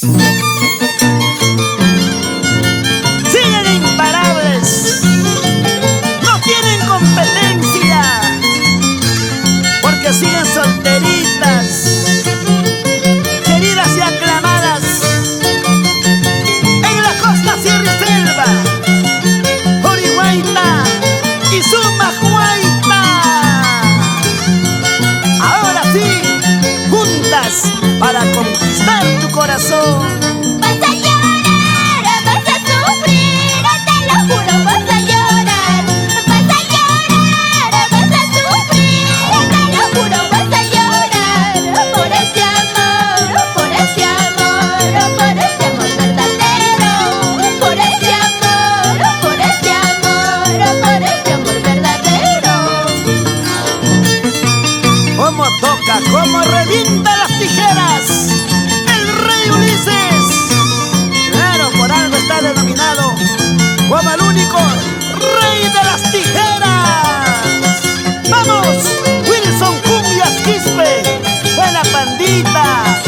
Siguen imparables, no tienen competencia, porque siguen solteritas, queridas y aclamadas, en la costa, sierra y selva, Orihuayta y Sumahuayta. Ahora sí, juntas para conquistar tu corazón. Vas a llorar, vas a sufrir, te lo juro, vas a llorar. Vas a llorar, vas a sufrir, te lo juro, vas a llorar. Por ese amor, por ese amor, por ese amor verdadero. Por ese amor, por ese amor, por ese amor verdadero. Cómo toca, cómo revienta las tijeras el rey Ulises. Claro, por algo está denominado como el único rey de las tijeras. ¡Vamos! Wilson Cumbias Quispe, buena pandita.